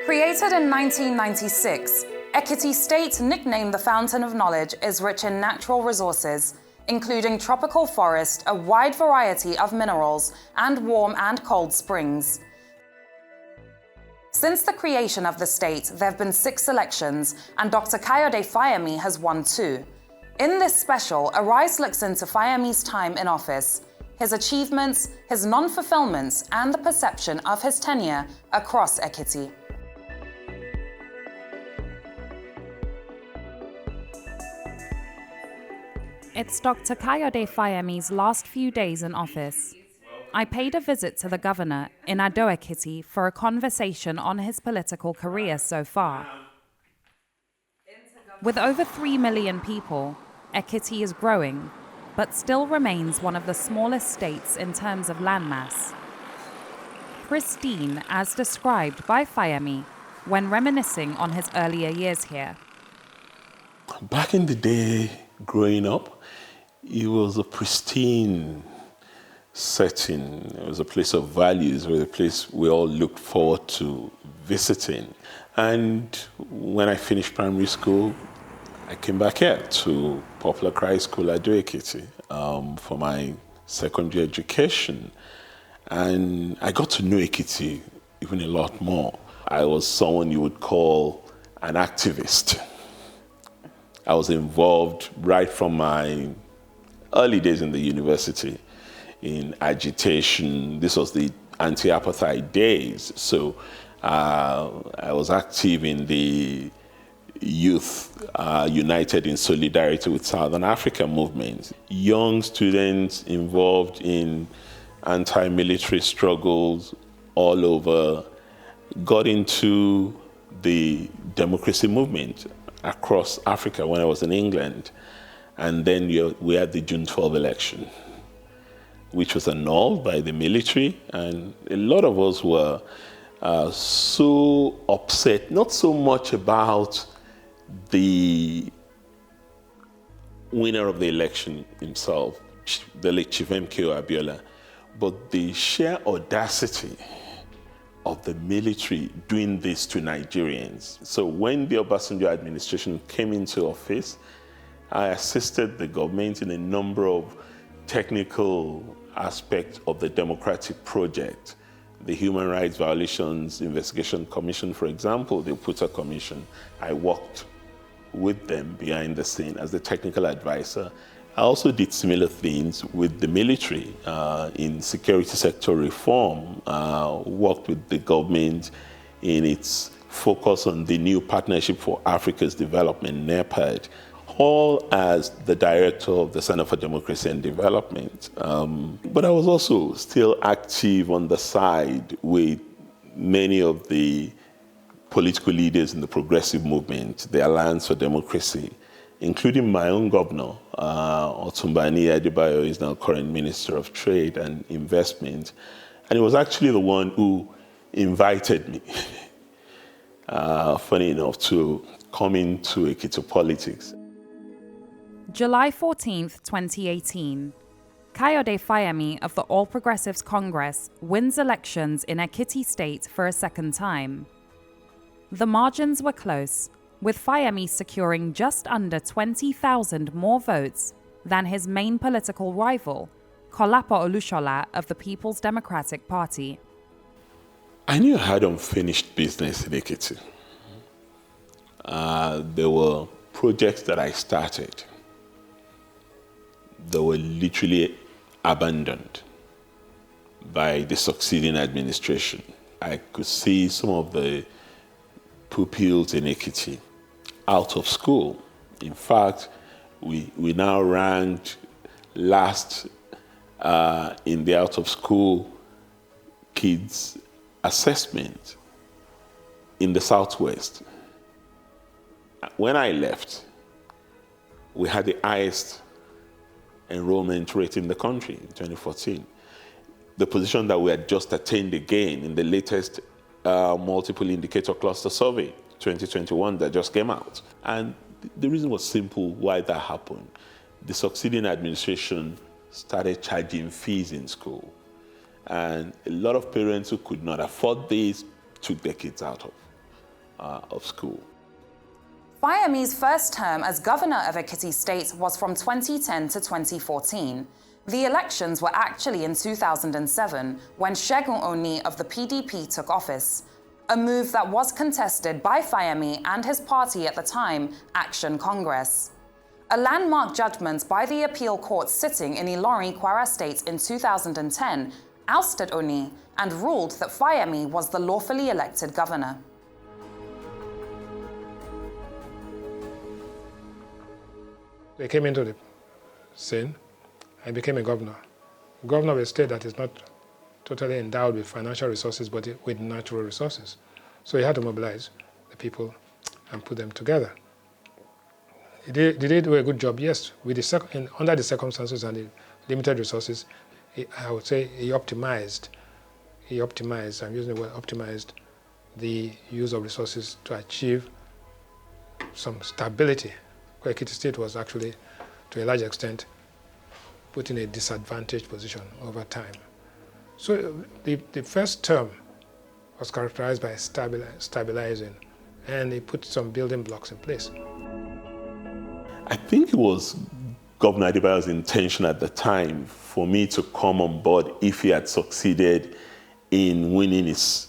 Created in 1996, Ekiti State, nicknamed the Fountain of Knowledge, is rich in natural resources, including tropical forest, a wide variety of minerals, and warm and cold springs. Since the creation of the state, there have been 6 elections, and Dr Kayode Fayemi has won 2. In this special, Arise looks into Fayemi's time in office, his achievements, his non-fulfillments, and the perception of his tenure across Ekiti. It's Dr Kayode Fayemi's last few days in office. I paid a visit to the governor in Ado-Ekiti for a conversation on his political career so far. With over 3 million people, Ekiti is growing, but still remains one of the smallest states in terms of landmass. Pristine, as described by Fayemi when reminiscing on his earlier years here. Back in the day, growing up, it was a pristine setting. It was a place of values, it was a place we all looked forward to visiting. And when I finished primary school, I came back here to Popular High School at Ado-Ekiti for my secondary education. And I got to know Ekiti even a lot more. I was someone you would call an activist. I was involved right from my early days in the university in agitation. This was the anti-apartheid days. So I was active in the Youth United in Solidarity with Southern Africa movement. Young students involved in anti-military struggles all over got into the democracy movement across Africa when I was in England. And then we had the June 12 election, which was annulled by the military. And a lot of us were so upset, not so much about the winner of the election himself, the late Chief MKO Abiola, but the sheer audacity of the military doing this to Nigerians. So when the Obasanjo administration came into office, I assisted the government in a number of technical aspects of the democratic project. The Human Rights Violations Investigation Commission, for example, the Puta Commission, I worked with them behind the scene as the technical advisor. I also did similar things with the military in security sector reform, worked with the government in its focus on the new Partnership for Africa's Development, NEPAD, all as the director of the Center for Democracy and Development. But I was also still active on the side with many of the political leaders in the progressive movement, the Alliance for Democracy, including my own governor, Otumba Adebayo, is now current Minister of Trade and Investment. And he was actually the one who invited me, funny enough, to come into Ekiti politics. July 14th, 2018. Kayode Fayemi of the All Progressives Congress wins elections in Ekiti State for a second time. The margins were close, with Fayemi securing just under 20,000 more votes than his main political rival, Kolapo Olushola of the People's Democratic Party. I knew I had unfinished business in Ekiti. There were projects that I started that were literally abandoned by the succeeding administration. I could see some of the pupils in Ekiti out of school. In fact, we now ranked last in the out of school kids assessment in the Southwest. When I left, we had the highest enrollment rate in the country in 2014. The position that we had just attained again in the latest multiple indicator cluster survey, 2021, that just came out. And the reason was simple why that happened. The succeeding administration started charging fees in school. And a lot of parents who could not afford this 2 decades out of school. Fayemi's first term as Governor of Ekiti State was from 2010 to 2014. The elections were actually in 2007, when Segun Oni of the PDP took office, a move that was contested by Fayemi and his party at the time, Action Congress. A landmark judgment by the appeal court sitting in Ilorin, Kwara State in 2010 ousted Oni and ruled that Fayemi was the lawfully elected governor. They came into the scene and became a governor. Governor of a state that is not totally endowed with financial resources, but with natural resources. So he had to mobilize the people and put them together. Did he do a good job? Yes. With under the circumstances and the limited resources, I would say he optimized, I'm using the word optimized, the use of resources to achieve some stability. Ekiti State was actually, to a large extent, put in a disadvantaged position over time. So the first term was characterized by stabilizing, and he put some building blocks in place. I think it was Governor Adebayo's intention at the time for me to come on board if he had succeeded in winning his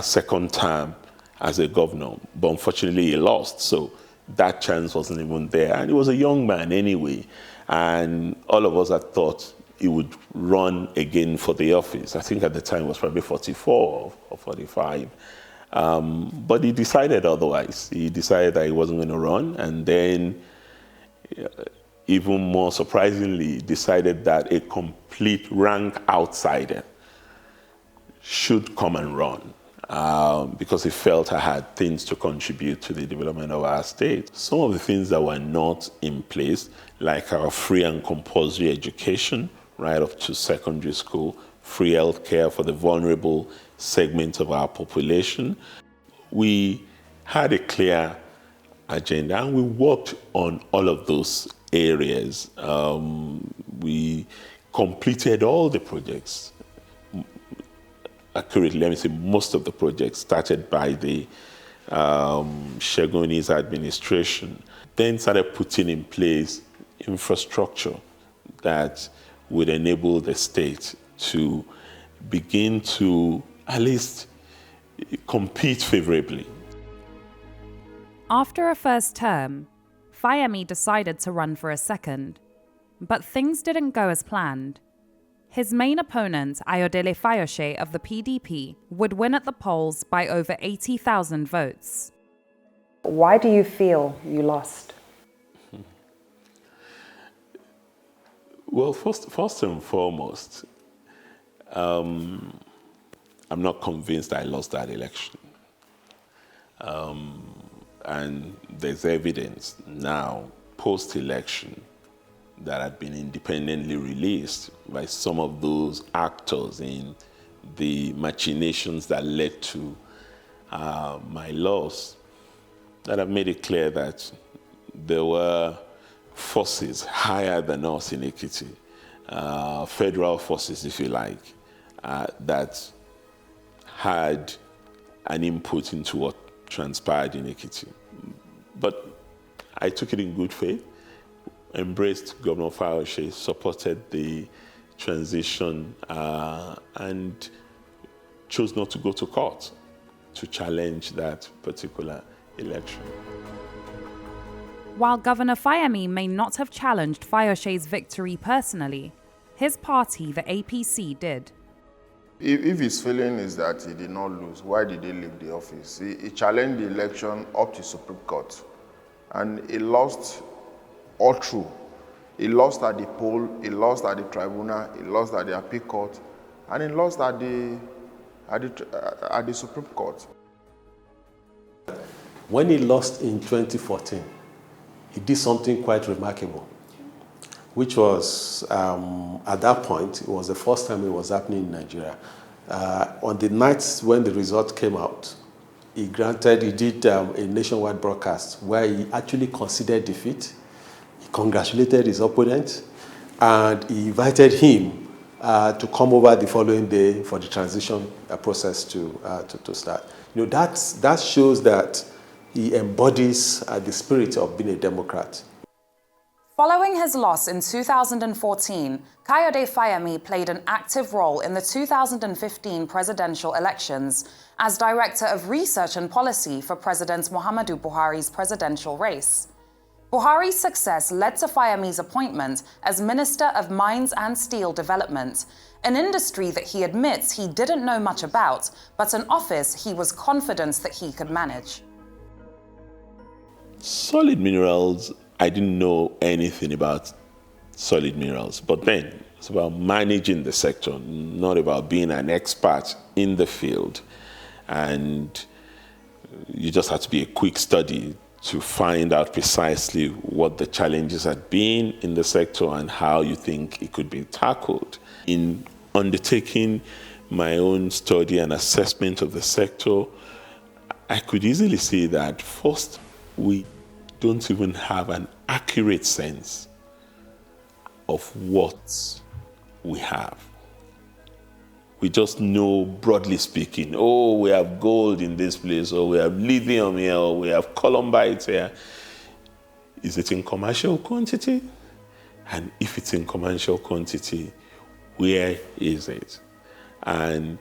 second term as a governor. But unfortunately, he lost. So that chance wasn't even there. And he was a young man anyway. And all of us had thought he would run again for the office. I think at the time it was probably 44 or 45. But he decided otherwise. He decided that he wasn't going to run. And then, even more surprisingly, decided that a complete rank outsider should come and run. Because he felt I had things to contribute to the development of our state. Some of the things that were not in place, like our free and compulsory education, right up to secondary school, free health care for the vulnerable segment of our population. We had a clear agenda and we worked on all of those areas. We completed all the projects. Accurately, let me say most of the projects started by the Shegoni's administration, then started putting in place infrastructure that would enable the state to begin to at least compete favorably. After a first term, Fayemi decided to run for a second, but things didn't go as planned. His main opponent, Ayodele Fayose of the PDP, would win at the polls by over 80,000 votes. Why do you feel you lost? Well, first and foremost, I'm not convinced I lost that election. And there's evidence now, post-election, that had been independently released by some of those actors in the machinations that led to my loss, that have made it clear that there were forces higher than us in Ekiti, federal forces, if you like, that had an input into what transpired in Ekiti. But I took it in good faith, embraced Governor Fayose, supported the transition, and chose not to go to court to challenge that particular election. While Governor Fayemi may not have challenged Fayose's victory personally, his party, the APC, did. If his feeling is that he did not lose, why did he leave the office? He challenged the election up to Supreme Court, and he lost all through. He lost at the poll, he lost at the tribunal, he lost at the appeal court, and he lost at the Supreme Court. When he lost in 2014, he did something quite remarkable, which was, at that point, it was the first time it was happening in Nigeria. On the night when the result came out, he did a nationwide broadcast where he actually conceded defeat. He congratulated his opponent, and he invited him to come over the following day for the transition process to start. That shows that he embodies the spirit of being a Democrat. Following his loss in 2014, Kayode Fayemi played an active role in the 2015 presidential elections as Director of Research and Policy for President Muhammadu Buhari's presidential race. Buhari's success led to Fayemi's appointment as Minister of Mines and Steel Development, an industry that he admits he didn't know much about, but an office he was confident that he could manage. Solid minerals, I didn't know anything about solid minerals, but then it's about managing the sector, not about being an expert in the field. And you just have to be a quick study to find out precisely what the challenges had been in the sector and how you think it could be tackled. In undertaking my own study and assessment of the sector, I could easily see that first, we don't even have an accurate sense of what we have. We just know, broadly speaking, oh, we have gold in this place, or we have lithium here, or we have columbite here. Is it in commercial quantity? And if it's in commercial quantity, where is it? And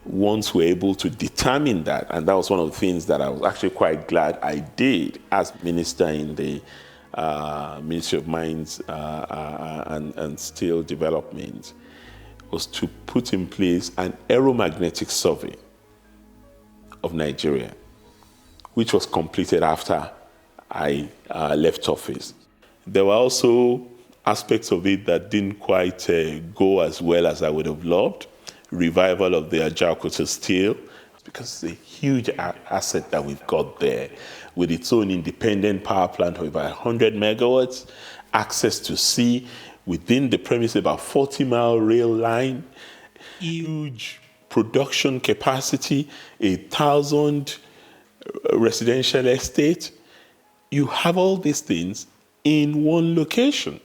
once we're able to determine that, and that was one of the things that I was actually quite glad I did as minister in the Ministry of Mines and Steel Development, was to put in place an aeromagnetic survey of Nigeria, which was completed after I left office. There were also aspects of it that didn't quite go as well as I would have loved. Revival of the Ado-Ekiti steel, because it's a huge asset that we've got there, with its own independent power plant of about 100 megawatts, access to sea, within the premise about 40-mile rail line, huge production capacity, 1,000 residential estate. You have all these things in one location.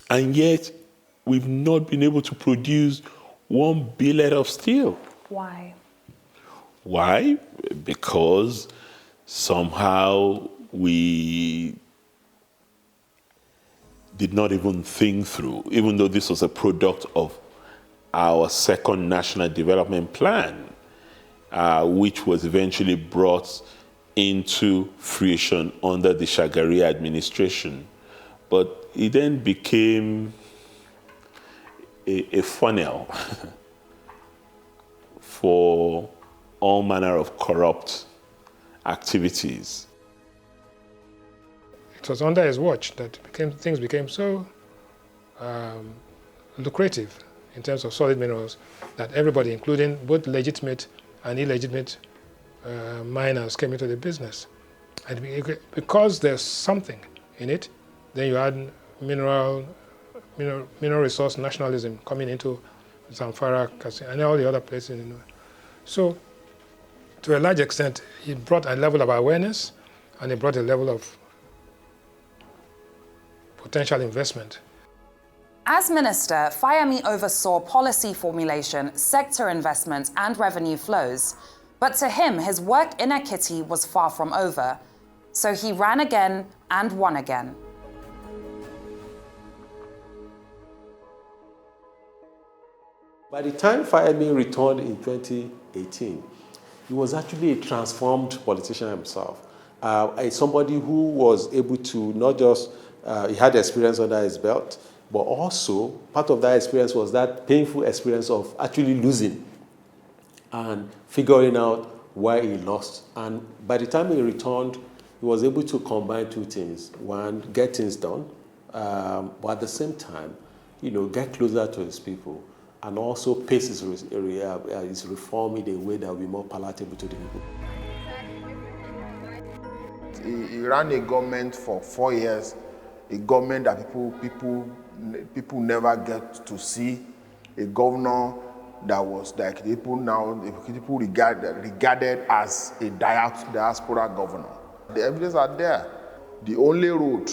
And yet, we've not been able to produce 1 billet of steel. Why? Why? Because somehow we did not even think through, even though this was a product of our second national development plan, which was eventually brought into fruition under the Shagari administration. But it then became a funnel for all manner of corrupt activities. It was under his watch that things became so lucrative in terms of solid minerals that everybody, including both legitimate and illegitimate miners, came into the business. And because there's something in it, then you add mineral resource nationalism coming into Zamfara, and all the other places. So, to a large extent, it brought a level of awareness, and it brought a level of potential investment. As minister, Fayemi oversaw policy formulation, sector investment, and revenue flows. But to him, his work in Ekiti was far from over. So he ran again and won again. By the time Fayemi returned in 2018, he was actually a transformed politician himself. Somebody who was able to not just, he had experience under his belt, but also part of that experience was that painful experience of actually losing and figuring out why he lost. And by the time he returned, he was able to combine two things. One, get things done, but at the same time, get closer to his people, and also pace his reform in a way that will be more palatable to the people. He ran a government for 4 years, a government that people never get to see, a governor that was like people regarded as a diaspora governor. The evidence are there. The only road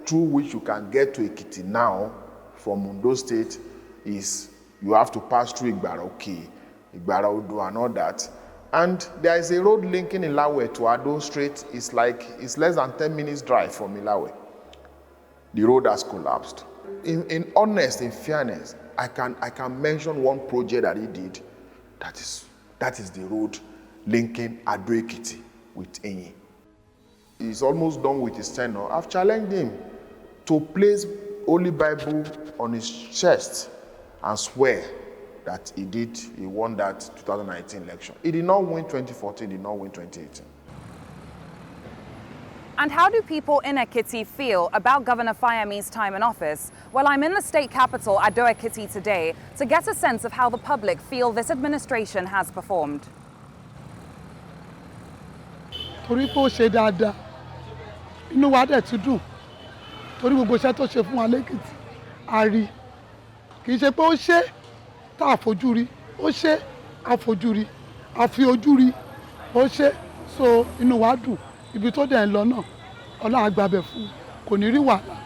through which you can get to Ekiti now from Ondo State is you have to pass through Igbaroke, Igbarodo and all that. And there is a road linking Ilawe to Ado Strait. It's less than 10 minutes drive from Ilawe. The road has collapsed. In fairness, I can mention one project that he did. That is the road linking Ado-Ekiti with Enyi. He's almost done with his tenure. I've challenged him to place Holy Bible on his chest and swear that he won that 2019 election. He did not win 2014, he did not win 2018. And how do people in Ekiti feel about Governor Fayemi's time in office? Well, I'm in the state capital, Ado-Ekiti, today to get a sense of how the public feel this administration has performed. Torí pé ó ṣe dáadáa, inú wa dẹ̀ tún dùn. Torí gbogbo iṣẹ́ tó ṣe fún wa l'Ekiti, a rí. Kì í ṣe pé ó ṣe tá a fojú rí, ó ṣe a fojú rí, a fi ojú rí, ó ṣe so inú wa dùn. Ibi tó dẹ̀ ń lọ náà, Ọlọ́run á gbàbẹ̀ fún, kò ní rí wàhálà.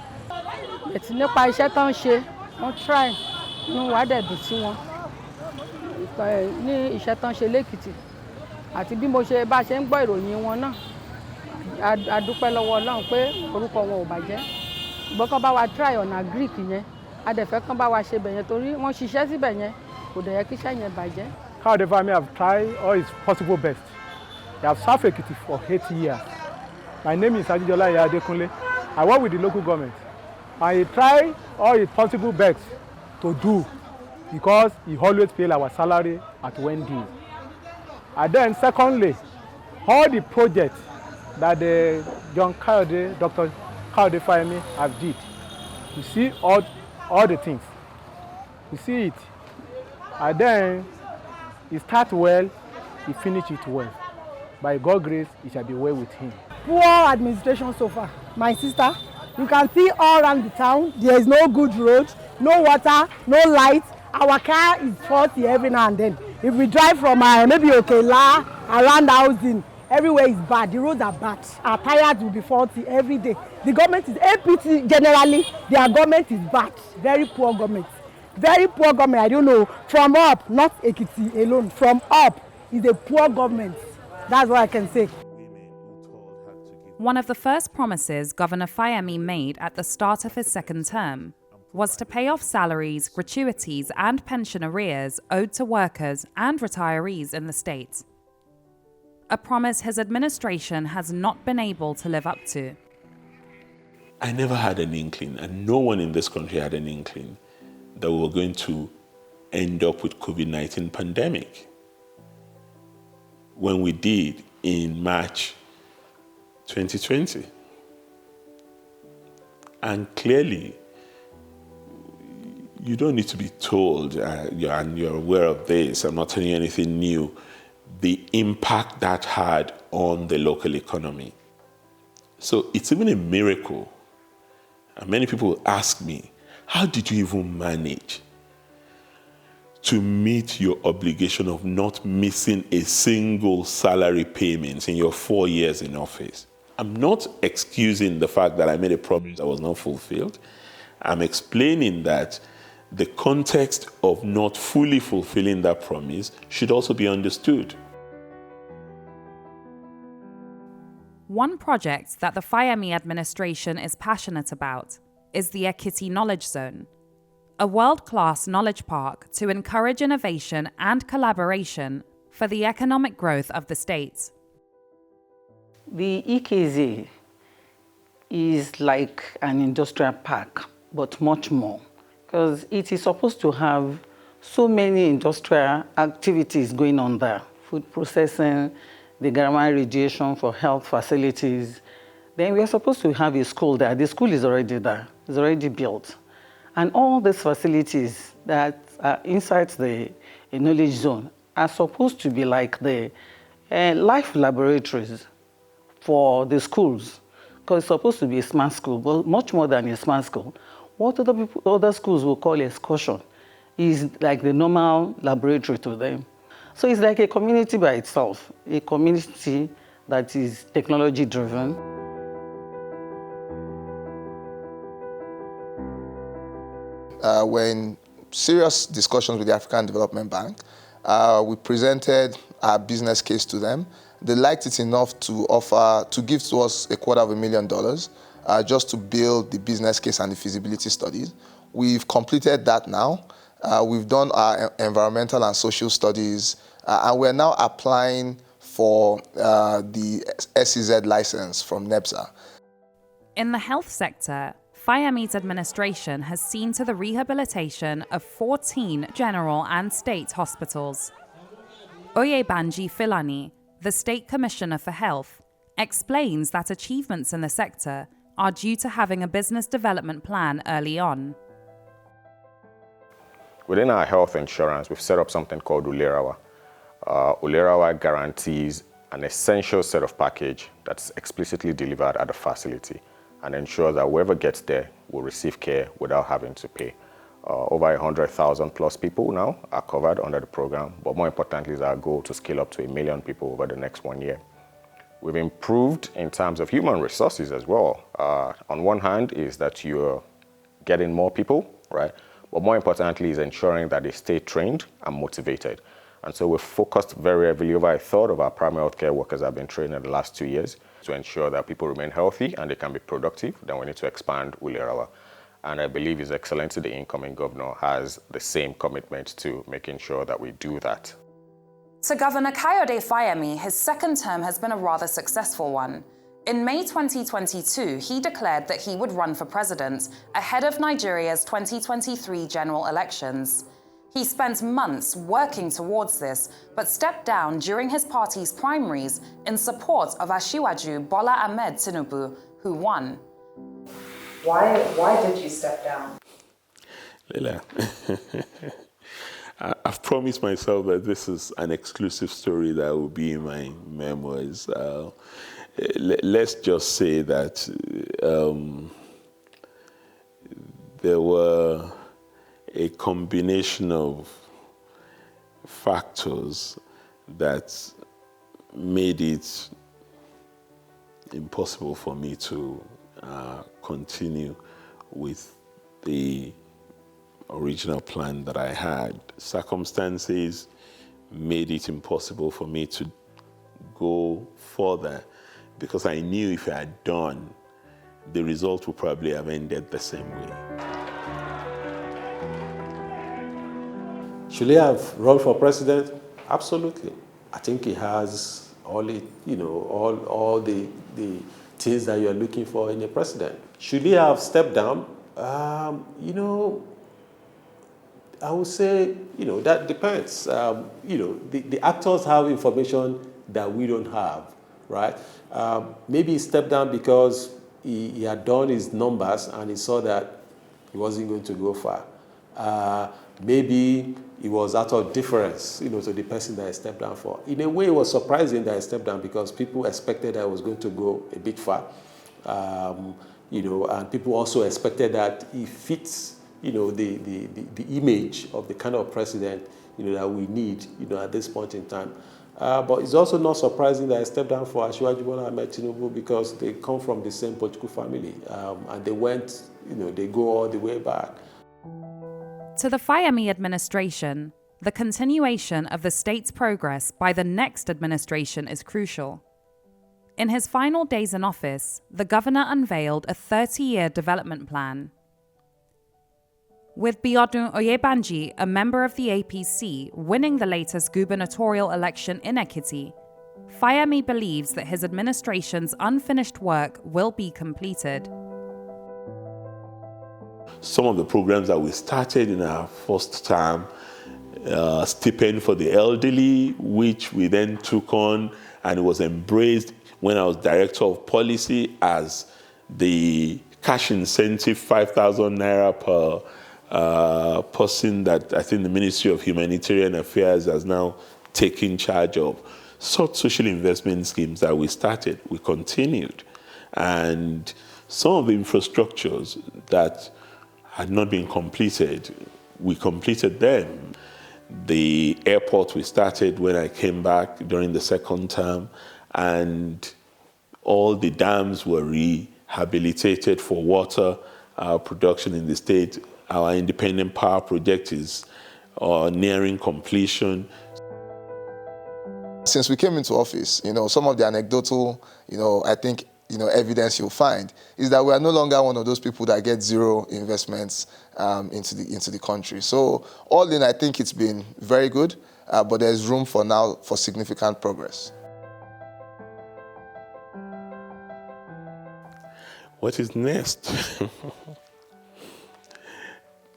Ètí nípa iṣẹ́ tó ń ṣe, wọ́n try, inú wa dẹ̀ dùn sí wọn. Ní iṣẹ́ tó ń ṣe l'Ekiti. Àti bí bá ṣe ń gbọ́ ìròyìn wọn náà, a dúpẹ́ lọ́wọ́ Ọlọ́run pé orúkọ wọn ò bàjẹ́. Ṣùgbọ́n kán bá wa try ọ̀nà Greek yẹn, a dẹ̀ fẹ́ kán bá wa ṣe bẹ̀yẹn torí wọ́n ṣiṣẹ́ síbẹ̀ yẹn, kò dẹ̀ yẹ kí iṣẹ́ yẹn bàjẹ́. Kayode Fayemi have tried all his possible best. He has served Ekiti for 8 years. My name is Ajijola Adekunle. I work with the local government. And he tried all his possible best to do because he always pays our salary at when due. And then secondly, all the projects that Dr. Kayode Fayemi have did, you see all the things. You see it. And then he starts well, he finishes it well. By God's grace, it shall be well with him. Poor administration so far. My sister, you can see all around the town, there is no good road, no water, no light. Our car is faulty every now and then. If we drive from maybe Okela, around housing, everywhere is bad. The roads are bad. Our tires will be faulty every day. The government is APT generally. Their government is bad. Very poor government. Very poor government. I don't know. From up, not Ekiti alone. From up is a poor government. That's what I can say. One of the first promises Governor Fayemi made at the start of his second term was to pay off salaries, gratuities, and pension arrears owed to workers and retirees in the state. A promise his administration has not been able to live up to. I never had an inkling, and no one in this country had an inkling, that we were going to end up with COVID-19 pandemic. When we did in March 2020. And clearly, you don't need to be told, and you're aware of this, I'm not telling you anything new, the impact that had on the local economy. So it's even a miracle. And many people ask me, how did you even manage to meet your obligation of not missing a single salary payment in your 4 years in office? I'm not excusing the fact that I made a promise that was not fulfilled. I'm explaining that the context of not fully fulfilling that promise should also be understood. One project that the Fayemi administration is passionate about is the Ekiti Knowledge Zone, a world-class knowledge park to encourage innovation and collaboration for the economic growth of the state. The EKZ is like an industrial park, but much more, because it is supposed to have so many industrial activities going on there: food processing, the gamma radiation for health facilities. Then we are supposed to have a school there. The school is already there, it's already built. And all these facilities that are inside the knowledge zone are supposed to be like the life laboratories for the schools, because it's supposed to be a smart school, but much more than a smart school. What other schools will call excursion is like the normal laboratory to them. So it's like a community by itself, a community that is technology driven. were in serious discussions with the African Development Bank. We presented our business case to them. They liked it enough to give to us $250,000 just to build the business case and the feasibility studies. We've completed that now. We've done our environmental and social studies, and we're now applying for the SEZ license from NEBSA. In the health sector, Fayemi's administration has seen to the rehabilitation of 14 general and state hospitals. Oyebanji Filani, the State Commissioner for Health, explains that achievements in the sector are due to having a business development plan early on. Within our health insurance, we've set up something called Ulerawa. Ulerawa guarantees an essential set of package that's explicitly delivered at the facility and ensures that whoever gets there will receive care without having to pay. Over 100,000 plus people now are covered under the program, but more importantly is our goal to scale up to 1 million people over the next 1 year. We've improved in terms of human resources as well. On one hand is that you're getting more people, right? But more importantly is ensuring that they stay trained and motivated. And so we've focused very heavily. Over a third of our primary healthcare workers have been trained in the last 2 years to ensure that people remain healthy and they can be productive. Then we need to expand Ulerawa. And I believe His Excellency the incoming governor has the same commitment to making sure that we do that. To Governor Kayode Fayemi, his second term has been a rather successful one. In May 2022, he declared that he would run for president ahead of Nigeria's 2023 general elections. He spent months working towards this, but stepped down during his party's primaries in support of Asiwaju Bola Ahmed Tinubu, who won. Why did you step down? Laila, I've promised myself that this is an exclusive story that will be in my memoirs. Let's just say that there were a combination of factors that made it impossible for me to continue with the original plan that I had. Circumstances made it impossible for me to go further because I knew if I had done, the result would probably have ended the same way. Should he have run for president? Absolutely. I think he has all the things that you are looking for in a president. Should he have stepped down? I would say, that depends. The actors have information that we don't have, right? Maybe he stepped down because he had done his numbers and he saw that he wasn't going to go far. Maybe it was out of deference, to the person that I stepped down for. In a way, it was surprising that I stepped down because people expected I was going to go a bit far, and people also expected that he fits, the image of the kind of president, that we need, at this point in time. But it's also not surprising that I stepped down for Asiwaju Bola Ahmed Tinubu because they come from the same political family, and they went, they go all the way back. To the Fayemi administration, the continuation of the state's progress by the next administration is crucial. In his final days in office, the governor unveiled a 30-year development plan. With Biodun Oyebanji, a member of the APC, winning the latest gubernatorial election in Ekiti, Fayemi believes that his administration's unfinished work will be completed. Some of the programs that we started in our first term, stipend for the elderly, which we then took on, and it was embraced when I was director of policy as the cash incentive, 5,000 naira per person that I think the Ministry of Humanitarian Affairs has now taken charge of. Such social investment schemes that we started, we continued. And some of the infrastructures that had not been completed, we completed them. The airport we started when I came back during the second term, and all the dams were rehabilitated for water production in the state. our independent power project is nearing completion. Since we came into office, some of the anecdotal, I think, evidence you'll find is that we are no longer one of those people that get zero investments into the country. So all in, I think it's been very good, but there's room for significant progress. What is next?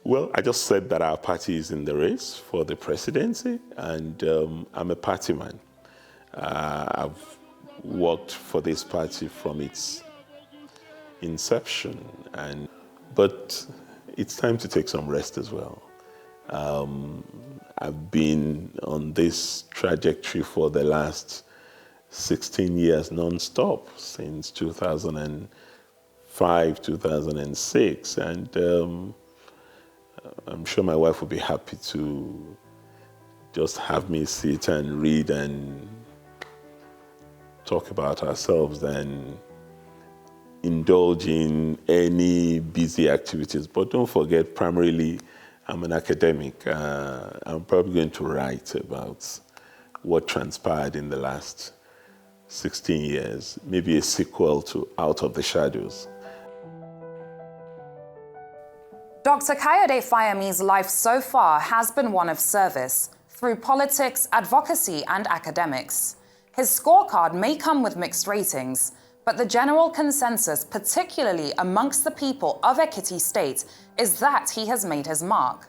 Well, I just said that our party is in the race for the presidency, and I'm a party man. I've worked for this party from its inception, but it's time to take some rest as well. I've been on this trajectory for the last 16 years non-stop, since 2005, 2006, and I'm sure my wife will be happy to just have me sit and read and talk about ourselves than indulge in any busy activities. But don't forget, primarily, I'm an academic. I'm probably going to write about what transpired in the last 16 years, maybe a sequel to Out of the Shadows. Dr. Kayode Fayemi's life so far has been one of service, through politics, advocacy, and academics. His scorecard may come with mixed ratings, but the general consensus, particularly amongst the people of Ekiti State, is that he has made his mark.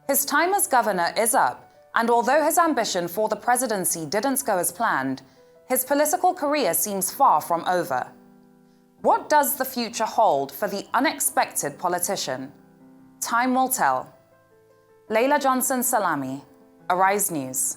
His time as governor is up, and although his ambition for the presidency didn't go as planned, his political career seems far from over. What does the future hold for the unexpected politician? Time will tell. Laila Johnson-Salami, Arise News.